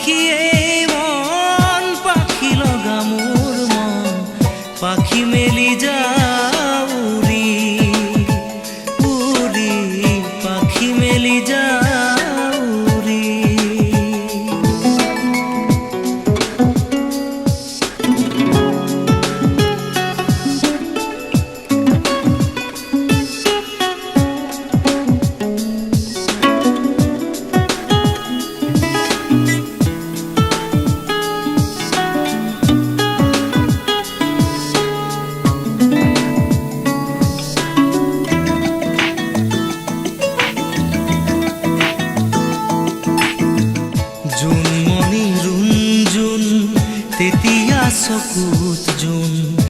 পাখিয়ে মন পাখি লগা মোর মন পাখি মেলি যাও উড়ি উড়ি পাখি মেলি যাও উড়ি। জুনমণি ৰুণজুন তেতিয়া চকুত জোন